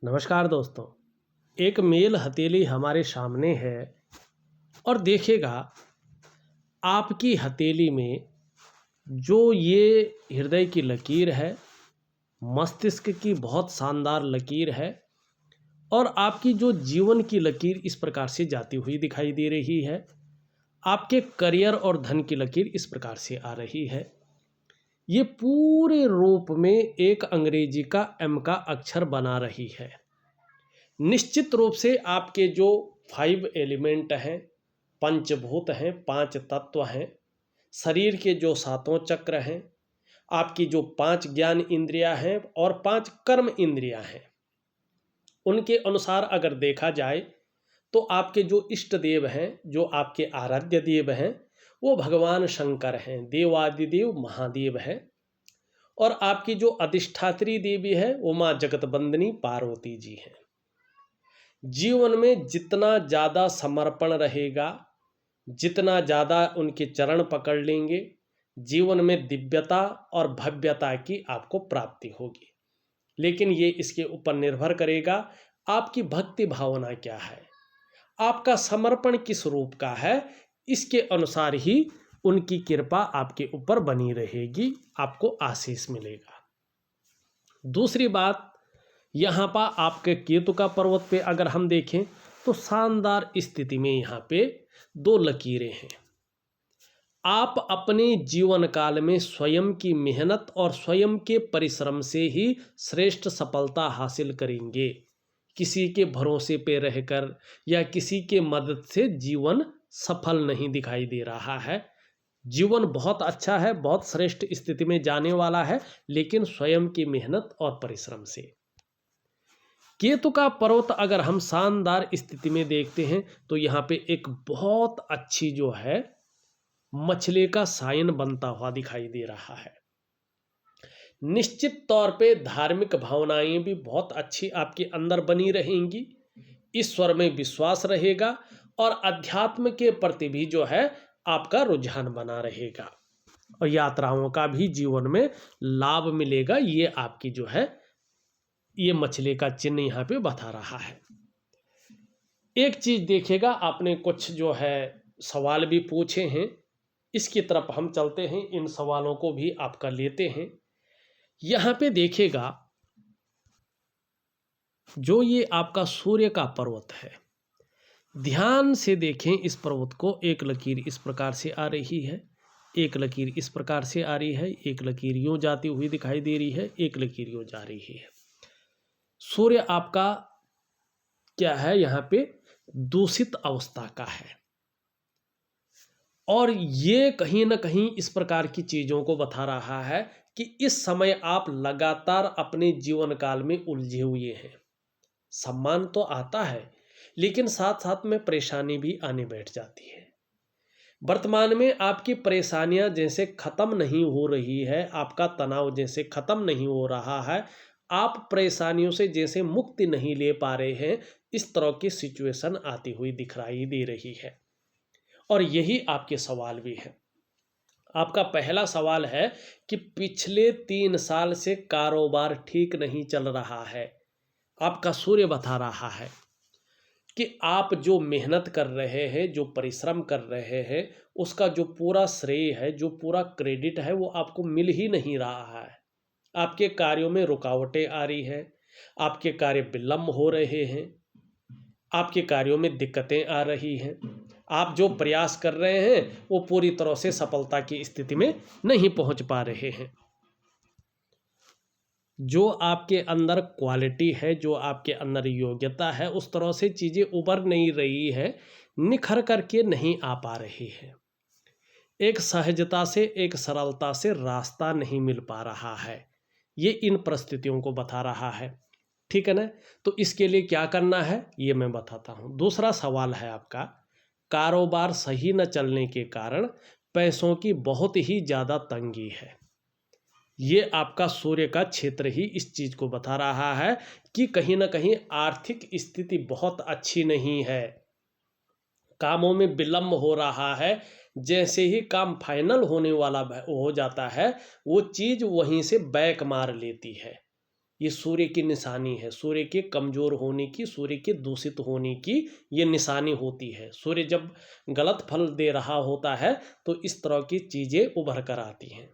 नमस्कार दोस्तों। एक मेल हथेली हमारे सामने है और देखेगा आपकी हथेली में जो ये हृदय की लकीर है, मस्तिष्क की बहुत शानदार लकीर है और आपकी जो जीवन की लकीर इस प्रकार से जाती हुई दिखाई दे रही है। आपके करियर और धन की लकीर इस प्रकार से आ रही है। ये पूरे रूप में एक अंग्रेजी का एम का अक्षर बना रही है। निश्चित रूप से आपके जो 5 एलिमेंट हैं, पंचभूत हैं, 5 तत्व हैं, शरीर के जो 7 चक्र हैं, आपकी जो 5 ज्ञान इंद्रियां हैं और 5 कर्म इंद्रियां हैं, उनके अनुसार अगर देखा जाए तो आपके जो इष्ट देव हैं, जो आपके आराध्य देव हैं, वो भगवान शंकर हैं, देवादिदेव महादेव हैं। और आपकी जो अधिष्ठात्री देवी है वो माँ जगतबंदिनी पार्वती जी हैं। जीवन में जितना ज़्यादा समर्पण रहेगा, जितना ज़्यादा उनके चरण पकड़ लेंगे, जीवन में दिव्यता और भव्यता की आपको प्राप्ति होगी। लेकिन ये इसके ऊपर निर्भर करेगा आपकी भक्ति भावना क्या है, आपका समर्पण किस रूप का है। इसके अनुसार ही उनकी कृपा आपके ऊपर बनी रहेगी, आपको आशीष मिलेगा। दूसरी बात, यहाँ पर आपके केतु का पर्वत पे अगर हम देखें तो शानदार स्थिति में यहाँ पे 2 लकीरें हैं। आप अपने जीवन काल में स्वयं की मेहनत और स्वयं के परिश्रम से ही श्रेष्ठ सफलता हासिल करेंगे। किसी के भरोसे पे रहकर या किसी के मदद से जीवन सफल नहीं दिखाई दे रहा है। जीवन बहुत अच्छा है, बहुत श्रेष्ठ स्थिति में जाने वाला है, लेकिन स्वयं की मेहनत और परिश्रम से। केतु का पर्वत अगर हम शानदार स्थिति में देखते हैं तो यहाँ पे एक बहुत अच्छी जो है मछली का साइन बनता हुआ दिखाई दे रहा है। निश्चित तौर पे धार्मिक भावनाएं भी बहुत अच्छी आपके अंदर बनी रहेंगी, ईश्वर में विश्वास रहेगा और अध्यात्म के प्रति भी जो है आपका रुझान बना रहेगा और यात्राओं का भी जीवन में लाभ मिलेगा। ये आपकी जो है ये मछली का चिन्ह यहाँ पे बता रहा है। एक चीज देखिएगा, आपने कुछ जो है सवाल भी पूछे हैं, इसकी तरफ हम चलते हैं, इन सवालों को भी आपका लेते हैं। यहाँ पे देखिएगा जो ये आपका सूर्य का पर्वत है, ध्यान से देखें इस पर्वत को। एक लकीर इस प्रकार से आ रही है, एक लकीर इस प्रकार से आ रही है, एक लकीर यूं जाती हुई दिखाई दे रही है, एक लकीर यूं जा रही है। सूर्य आपका क्या है, यहाँ पे दूषित अवस्था का है और ये कहीं ना कहीं इस प्रकार की चीज़ों को बता रहा है कि इस समय आप लगातार अपने जीवन काल में उलझे हुए हैं। सम्मान तो आता है लेकिन साथ साथ में परेशानी भी आने बैठ जाती है। वर्तमान में आपकी परेशानियां जैसे ख़त्म नहीं हो रही है, आपका तनाव जैसे ख़त्म नहीं हो रहा है, आप परेशानियों से जैसे मुक्ति नहीं ले पा रहे हैं, इस तरह की सिचुएशन आती हुई दिखाई दे रही है। और यही आपके सवाल भी है। आपका पहला सवाल है कि पिछले 3 साल से कारोबार ठीक नहीं चल रहा है। आपका सूर्य बता रहा है कि आप जो मेहनत कर रहे हैं, जो परिश्रम कर रहे हैं, उसका जो पूरा श्रेय है, जो पूरा क्रेडिट है, वो आपको मिल ही नहीं रहा है। आपके कार्यों में रुकावटें आ रही हैं, आपके कार्य विलंब हो रहे हैं, आपके कार्यों में दिक्कतें आ रही हैं। आप जो प्रयास कर रहे हैं वो पूरी तरह से सफलता की स्थिति में नहीं पहुंच पा रहे हैं। जो आपके अंदर क्वालिटी है, जो आपके अंदर योग्यता है, उस तरह से चीज़ें उभर नहीं रही है, निखर करके नहीं आ पा रही है। एक सहजता से, एक सरलता से रास्ता नहीं मिल पा रहा है। ये इन परिस्थितियों को बता रहा है, ठीक है ना। तो इसके लिए क्या करना है ये मैं बताता हूँ। दूसरा सवाल है आपका, कारोबार सही न चलने के कारण पैसों की बहुत ही ज़्यादा तंगी है। ये आपका सूर्य का क्षेत्र ही इस चीज़ को बता रहा है कि कहीं ना कहीं आर्थिक स्थिति बहुत अच्छी नहीं है, कामों में विलंब हो रहा है। जैसे ही काम फाइनल होने वाला हो जाता है, वो चीज़ वहीं से बैक मार लेती है। ये सूर्य की निशानी है, सूर्य के कमज़ोर होने की, सूर्य के दूषित होने की ये निशानी होती है। सूर्य जब गलत फल दे रहा होता है तो इस तरह की चीज़ें उभर कर आती हैं।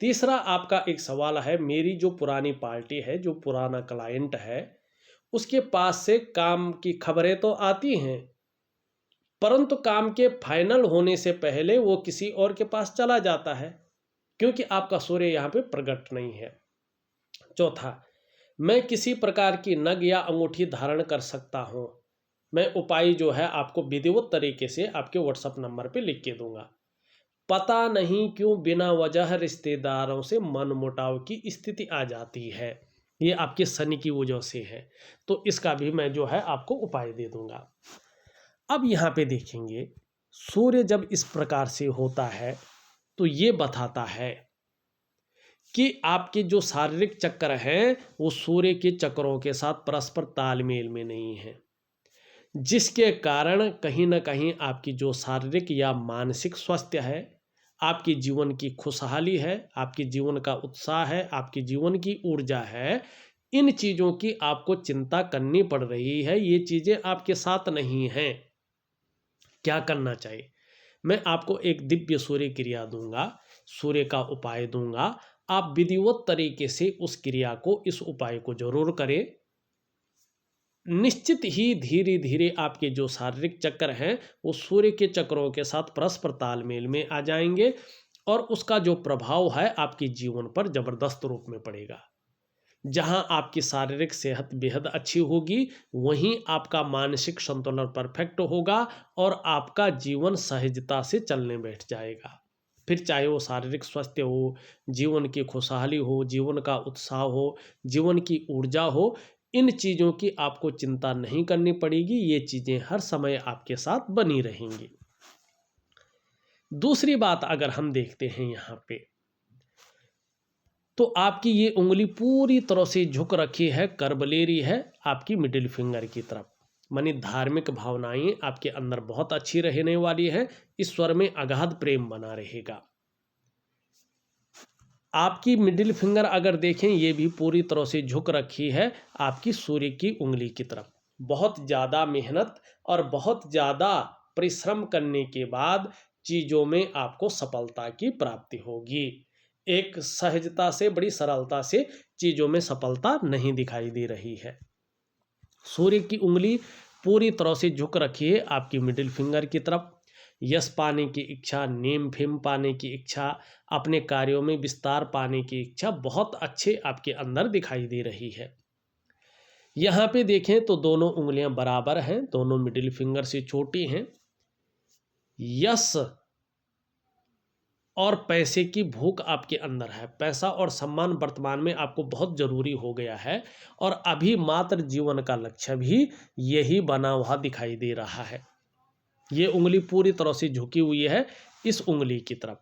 तीसरा आपका एक सवाल है, मेरी जो पुरानी पार्टी है, जो पुराना क्लाइंट है, उसके पास से काम की खबरें तो आती हैं, परंतु काम के फाइनल होने से पहले वो किसी और के पास चला जाता है, क्योंकि आपका सूर्य यहाँ पे प्रकट नहीं है। चौथा, मैं किसी प्रकार की नग या अंगूठी धारण कर सकता हूँ। मैं उपाय जो है आपको विधिवत तरीके से आपके व्हाट्सएप नंबर पे लिख के दूंगा। पता नहीं क्यों बिना वजह रिश्तेदारों से मनमुटाव की स्थिति आ जाती है, ये आपके शनि की वजह से है, तो इसका भी मैं जो है आपको उपाय दे दूंगा। अब यहाँ पे देखेंगे, सूर्य जब इस प्रकार से होता है तो ये बताता है कि आपके जो शारीरिक चक्र हैं वो सूर्य के चक्रों के साथ परस्पर तालमेल में नहीं है, जिसके कारण कहीं ना कहीं आपकी जो शारीरिक या मानसिक स्वास्थ्य है, आपकी जीवन की खुशहाली है, आपके जीवन का उत्साह है, आपकी जीवन की ऊर्जा है, इन चीज़ों की आपको चिंता करनी पड़ रही है। ये चीज़ें आपके साथ नहीं हैं। क्या करना चाहिए? मैं आपको एक दिव्य सूर्य क्रिया दूंगा, सूर्य का उपाय दूंगा। आप विधिवत तरीके से उस क्रिया को, इस उपाय को जरूर करें। निश्चित ही धीरे धीरे आपके जो शारीरिक चक्र हैं वो सूर्य के चक्रों के साथ परस्पर तालमेल में आ जाएंगे और उसका जो प्रभाव है आपके जीवन पर जबरदस्त रूप में पड़ेगा। जहां आपकी शारीरिक सेहत बेहद अच्छी होगी, वहीं आपका मानसिक संतुलन परफेक्ट होगा और आपका जीवन सहजता से चलने बैठ जाएगा। फिर चाहे वो शारीरिक स्वास्थ्य हो, जीवन की खुशहाली हो, जीवन का उत्साह हो, जीवन की ऊर्जा हो, इन चीज़ों की आपको चिंता नहीं करनी पड़ेगी। ये चीज़ें हर समय आपके साथ बनी रहेंगी। दूसरी बात अगर हम देखते हैं यहाँ पे, तो आपकी ये उंगली पूरी तरह से झुक रखी है, कर्व ले रही है आपकी मिडिल फिंगर की तरफ। मानी धार्मिक भावनाएं आपके अंदर बहुत अच्छी रहने वाली है, ईश्वर में अगाध प्रेम बना रहेगा। आपकी मिडिल फिंगर अगर देखें, ये भी पूरी तरह से झुक रखी है आपकी सूर्य की उंगली की तरफ। बहुत ज़्यादा मेहनत और बहुत ज़्यादा परिश्रम करने के बाद चीज़ों में आपको सफलता की प्राप्ति होगी। एक सहजता से, बड़ी सरलता से चीज़ों में सफलता नहीं दिखाई दे रही है। सूर्य की उंगली पूरी तरह से झुक रखी है आपकी मिडिल फिंगर की तरफ। यश पाने की इच्छा, नेम फेम पाने की इच्छा, अपने कार्यों में विस्तार पाने की इच्छा बहुत अच्छे आपके अंदर दिखाई दे रही है। यहाँ पे देखें तो दोनों उंगलियां बराबर हैं, दोनों मिडिल फिंगर से छोटी हैं। यश और पैसे की भूख आपके अंदर है। पैसा और सम्मान वर्तमान में आपको बहुत जरूरी हो गया है और अभी मात्र जीवन का लक्ष्य भी यही बना हुआ दिखाई दे रहा है। ये उंगली पूरी तरह से झुकी हुई है इस उंगली की तरफ,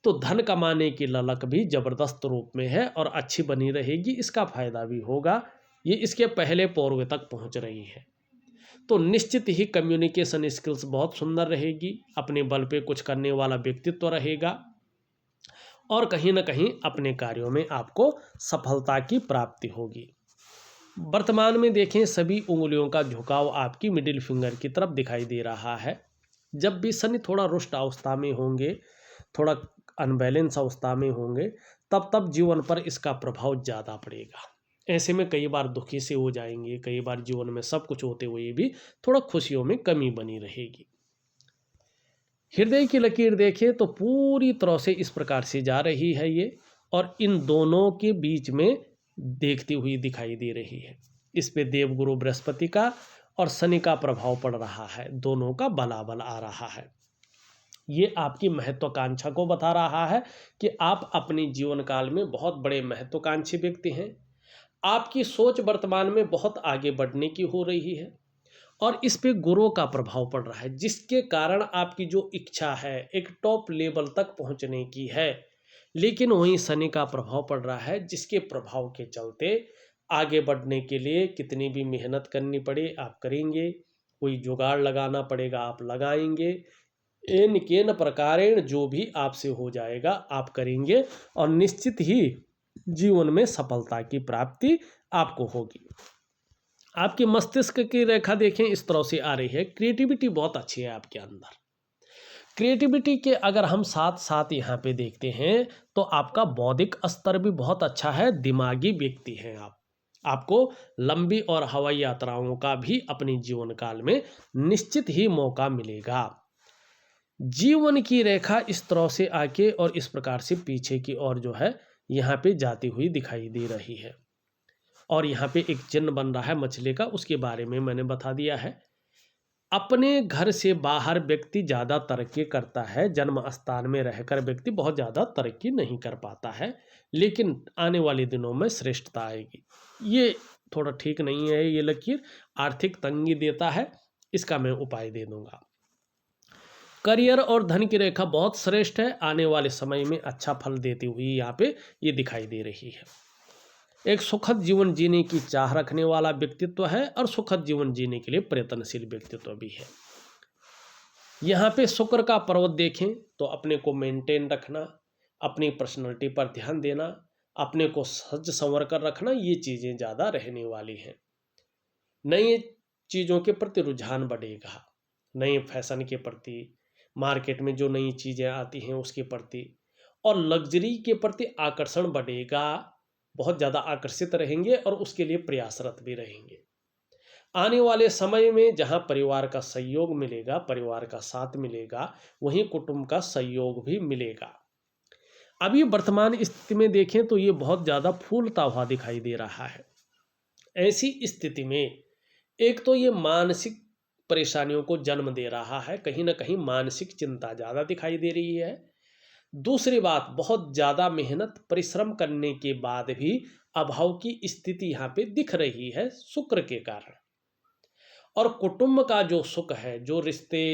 तो धन कमाने की ललक भी जबरदस्त रूप में है और अच्छी बनी रहेगी। इसका फायदा भी होगा। ये इसके पहले पौरवे तक पहुंच रही है, तो निश्चित ही कम्युनिकेशन स्किल्स बहुत सुंदर रहेगी। अपने बल पे कुछ करने वाला व्यक्तित्व रहेगा और कहीं ना कहीं अपने कार्यों में आपको सफलता की प्राप्ति होगी। वर्तमान में देखें, सभी उंगलियों का झुकाव आपकी मिडिल फिंगर की तरफ दिखाई दे रहा है। जब भी शनि थोड़ा रुष्ट अवस्था में होंगे, थोड़ा अनबैलेंस अवस्था में होंगे, तब जीवन पर इसका प्रभाव ज़्यादा पड़ेगा। ऐसे में कई बार दुखी से हो जाएंगे, कई बार जीवन में सब कुछ होते हुए भी थोड़ा खुशियों में कमी बनी रहेगी। हृदय की लकीर देखें तो पूरी तरह से इस प्रकार से जा रही है ये, और इन दोनों के बीच में देखती हुई दिखाई दे रही है। इस पे देवगुरु बृहस्पति का और शनि का प्रभाव पड़ रहा है, दोनों का बलाबल आ रहा है। ये आपकी महत्वाकांक्षा को बता रहा है कि आप अपने जीवन काल में बहुत बड़े महत्वाकांक्षी व्यक्ति हैं। आपकी सोच वर्तमान में बहुत आगे बढ़ने की हो रही है और इस पे गुरु का प्रभाव पड़ रहा है, जिसके कारण आपकी जो इच्छा है एक टॉप लेवल तक पहुंचने की है, लेकिन वहीं शनि का प्रभाव पड़ रहा है, जिसके प्रभाव के चलते आगे बढ़ने के लिए कितनी भी मेहनत करनी पड़े आप करेंगे, कोई जुगाड़ लगाना पड़ेगा आप लगाएंगे, एन केन प्रकारेण जो भी आपसे हो जाएगा आप करेंगे और निश्चित ही जीवन में सफलता की प्राप्ति आपको होगी। आपके मस्तिष्क की रेखा देखें इस तरह से आ रही है, क्रिएटिविटी बहुत अच्छी है आपके अंदर। क्रिएटिविटी के अगर हम साथ साथ यहाँ पे देखते हैं तो आपका बौद्धिक स्तर भी बहुत अच्छा है, दिमागी व्यक्ति हैं आप। आपको लंबी और हवाई यात्राओं का भी अपने जीवन काल में निश्चित ही मौका मिलेगा। जीवन की रेखा इस तरह से आके और इस प्रकार से पीछे की ओर जो है यहाँ पे जाती हुई दिखाई दे रही है, और यहाँ पे एक चिन्ह बन रहा है मछली का, उसके बारे में मैंने बता दिया है। अपने घर से बाहर व्यक्ति ज़्यादा तरक्की करता है, जन्म स्थान में रहकर व्यक्ति बहुत ज़्यादा तरक्की नहीं कर पाता है, लेकिन आने वाले दिनों में श्रेष्ठता आएगी। ये थोड़ा ठीक नहीं है, ये लकीर आर्थिक तंगी देता है, इसका मैं उपाय दे दूंगा। करियर और धन की रेखा बहुत श्रेष्ठ है, आने वाले समय में अच्छा फल देती हुई यहाँ पे ये दिखाई दे रही है। एक सुखद जीवन जीने की चाह रखने वाला व्यक्तित्व है और सुखद जीवन जीने के लिए प्रयत्नशील व्यक्तित्व भी है। यहाँ पे शुक्र का पर्वत देखें तो अपने को मेंटेन रखना, अपनी पर्सनैलिटी पर ध्यान देना, अपने को सज संवर कर रखना, ये चीज़ें ज़्यादा रहने वाली हैं। नई चीज़ों के प्रति रुझान बढ़ेगा, नए फैशन के प्रति, मार्केट में जो नई चीज़ें आती हैं उसके प्रति, और लग्जरी के प्रति आकर्षण बढ़ेगा। बहुत ज़्यादा आकर्षित रहेंगे और उसके लिए प्रयासरत भी रहेंगे। आने वाले समय में जहाँ परिवार का सहयोग मिलेगा, परिवार का साथ मिलेगा, वहीं कुटुंब का सहयोग भी मिलेगा। अभी वर्तमान स्थिति में देखें तो ये बहुत ज़्यादा फूलता हुआ दिखाई दे रहा है। ऐसी स्थिति में एक तो ये मानसिक परेशानियों को जन्म दे रहा है, कहीं ना कहीं मानसिक चिंता ज़्यादा दिखाई दे रही है। दूसरी बात, बहुत ज़्यादा मेहनत परिश्रम करने के बाद भी अभाव की स्थिति यहाँ पे दिख रही है शुक्र के कारण। और कुटुंब का जो सुख है, जो रिश्ते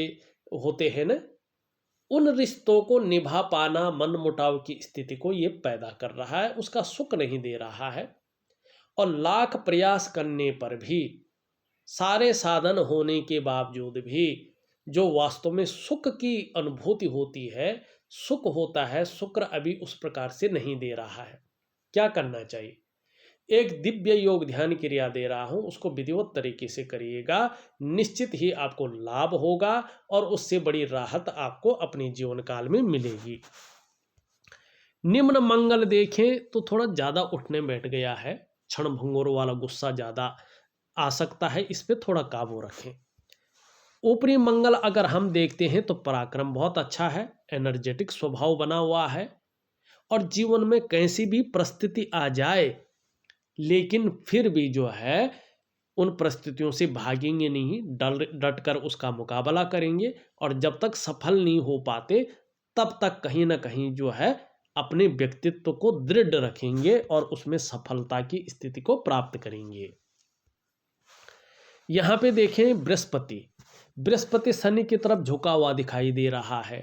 होते हैं ना, उन रिश्तों को निभा पाना मनमुटाव की स्थिति को ये पैदा कर रहा है, उसका सुख नहीं दे रहा है। और लाख प्रयास करने पर भी, सारे साधन होने के बावजूद भी जो वास्तव में सुख की अनुभूति होती है, सुख होता है, शुक्र अभी उस प्रकार से नहीं दे रहा है। क्या करना चाहिए? एक दिव्य योग ध्यान क्रिया दे रहा हूं, उसको विधिवत तरीके से करिएगा, निश्चित ही आपको लाभ होगा और उससे बड़ी राहत आपको अपने जीवन काल में मिलेगी। निम्न मंगल देखें तो थोड़ा ज़्यादा उठने बैठ गया है, क्षण भंगुर वाला गुस्सा ज़्यादा आ सकता है, इस पे थोड़ा काबू रखें। ऊपरी मंगल अगर हम देखते हैं तो पराक्रम बहुत अच्छा है, एनर्जेटिक स्वभाव बना हुआ है, और जीवन में कैसी भी परिस्थिति आ जाए लेकिन फिर भी जो है उन परिस्थितियों से भागेंगे नहीं, डट कर उसका मुकाबला करेंगे, और जब तक सफल नहीं हो पाते तब तक कहीं ना कहीं जो है अपने व्यक्तित्व को दृढ़ रखेंगे और उसमें सफलता की स्थिति को प्राप्त करेंगे। यहाँ पे देखें बृहस्पति शनि की तरफ झुका हुआ दिखाई दे रहा है।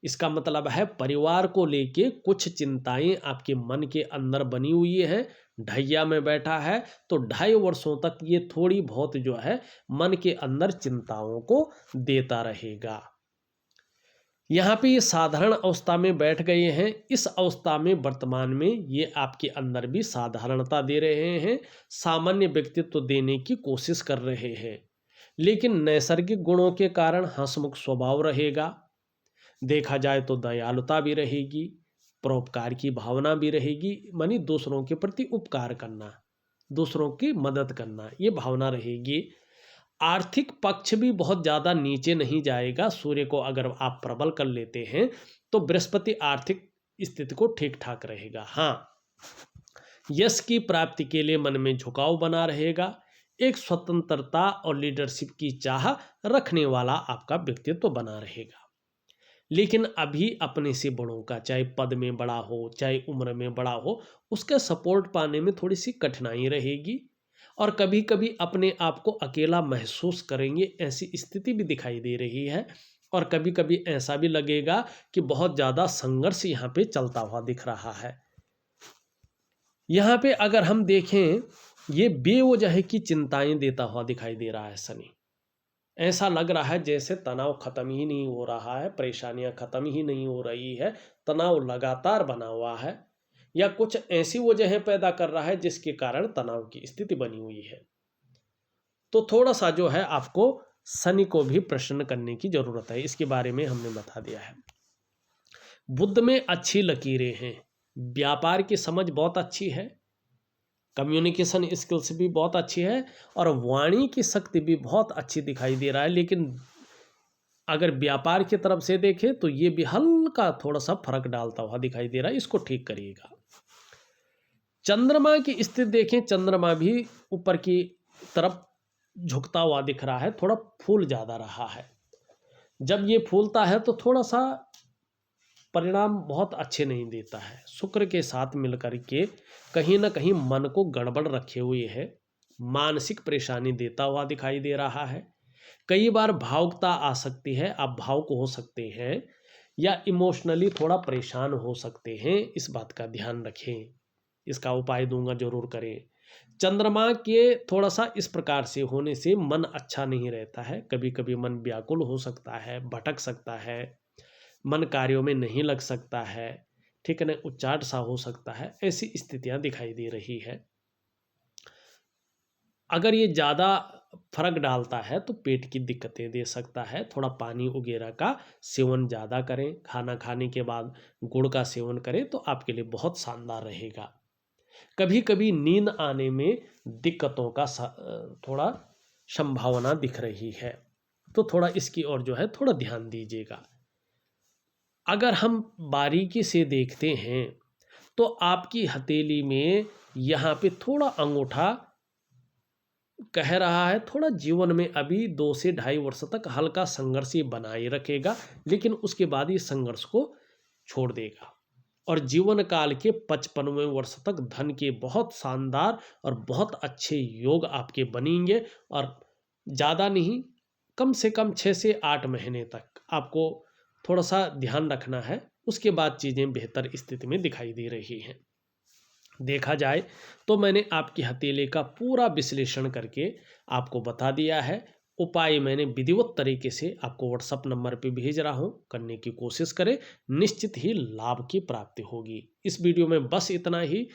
इसका मतलब है परिवार को लेके कुछ चिंताएं आपके मन के अंदर बनी हुई है, ढैया में बैठा है, तो 2.5 वर्षों तक ये थोड़ी बहुत जो है मन के अंदर चिंताओं को देता रहेगा। यहाँ पे ये साधारण अवस्था में बैठ गए हैं, इस अवस्था में वर्तमान में ये आपके अंदर भी साधारणता दे रहे हैं, सामान्य व्यक्तित्व देने की कोशिश कर रहे हैं, लेकिन नैसर्गिक गुणों के कारण हंसमुख स्वभाव रहेगा। देखा जाए तो दयालुता भी रहेगी, परोपकार की भावना भी रहेगी, मानी दूसरों के प्रति उपकार करना, दूसरों की मदद करना, ये भावना रहेगी। आर्थिक पक्ष भी बहुत ज़्यादा नीचे नहीं जाएगा। सूर्य को अगर आप प्रबल कर लेते हैं तो बृहस्पति आर्थिक स्थिति को ठीक ठाक रहेगा। हाँ, यश की प्राप्ति के लिए मन में झुकाव बना रहेगा। एक स्वतंत्रता और लीडरशिप की चाह रखने वाला आपका व्यक्तित्व बना रहेगा। लेकिन अभी अपने से बड़ों का, चाहे पद में बड़ा हो चाहे उम्र में बड़ा हो, उसका सपोर्ट पाने में थोड़ी सी कठिनाई रहेगी, और कभी कभी अपने आप को अकेला महसूस करेंगे, ऐसी स्थिति भी दिखाई दे रही है। और कभी कभी ऐसा भी लगेगा कि बहुत ज़्यादा संघर्ष यहाँ पे चलता हुआ दिख रहा है। यहाँ पे अगर हम देखें, ये बेवजह की चिंताएं देता हुआ दिखाई दे रहा है शनि। ऐसा लग रहा है जैसे तनाव खत्म ही नहीं हो रहा है, परेशानियां खत्म ही नहीं हो रही है, तनाव लगातार बना हुआ है। या कुछ ऐसी वजहें पैदा कर रहा है जिसके कारण तनाव की स्थिति बनी हुई है। तो थोड़ा सा जो है आपको शनि को भी प्रसन्न करने की जरूरत है, इसके बारे में हमने बता दिया है। बुध में अच्छी लकीरें हैं, व्यापार की समझ बहुत अच्छी है, कम्युनिकेशन स्किल्स भी बहुत अच्छी है और वाणी की शक्ति भी बहुत अच्छी दिखाई दे रहा है। लेकिन अगर व्यापार की तरफ से देखें तो ये भी हल्का थोड़ा सा फर्क डालता हुआ दिखाई दे रहा है, इसको ठीक करिएगा। चंद्रमा की स्थिति देखें, चंद्रमा भी ऊपर की तरफ झुकता हुआ दिख रहा है, थोड़ा फूल ज़्यादा रहा है। जब ये फूलता है तो थोड़ा सा परिणाम बहुत अच्छे नहीं देता है। शुक्र के साथ मिलकर के कहीं ना कहीं मन को गड़बड़ रखे हुए है, मानसिक परेशानी देता हुआ दिखाई दे रहा है। कई बार भावुकता आ सकती है, आप भावुक हो सकते हैं या इमोशनली थोड़ा परेशान हो सकते हैं, इस बात का ध्यान रखें। इसका उपाय दूंगा, जरूर करें। चंद्रमा के थोड़ा सा इस प्रकार से होने से मन अच्छा नहीं रहता है, कभी कभी मन व्याकुल हो सकता है, भटक सकता है, मन कार्यों में नहीं लग सकता है, ठीक है ना, उच्चाट सा हो सकता है, ऐसी स्थितियां दिखाई दे रही है। अगर ये ज़्यादा फर्क डालता है तो पेट की दिक्कतें दे सकता है। थोड़ा पानी वगैरह का सेवन ज़्यादा करें, खाना खाने के बाद गुड़ का सेवन करें तो आपके लिए बहुत शानदार रहेगा। कभी कभी नींद आने में दिक्कतों का थोड़ा संभावना दिख रही है, तो थोड़ा इसकी ओर जो है थोड़ा ध्यान दीजिएगा। अगर हम बारीकी से देखते हैं तो आपकी हथेली में यहाँ पे थोड़ा अंगूठा कह रहा है थोड़ा जीवन में अभी 2 से ढाई वर्ष तक हल्का संघर्ष ये बनाए रखेगा, लेकिन उसके बाद ये संघर्ष को छोड़ देगा और जीवन काल के 55वें वर्ष तक धन के बहुत शानदार और बहुत अच्छे योग आपके बनेंगे। और ज़्यादा नहीं, कम से कम 6 से 8 महीने तक आपको थोड़ा सा ध्यान रखना है, उसके बाद चीज़ें बेहतर स्थिति में दिखाई दे रही हैं। देखा जाए तो मैंने आपकी हथेली का पूरा विश्लेषण करके आपको बता दिया है। उपाय मैंने विधिवत तरीके से आपको व्हाट्सएप नंबर पे भेज रहा हूँ, करने की कोशिश करें, निश्चित ही लाभ की प्राप्ति होगी। इस वीडियो में बस इतना ही।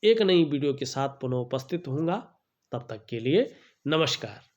एक नई वीडियो के साथ पुनः उपस्थित होऊंगा, तब तक के लिए नमस्कार।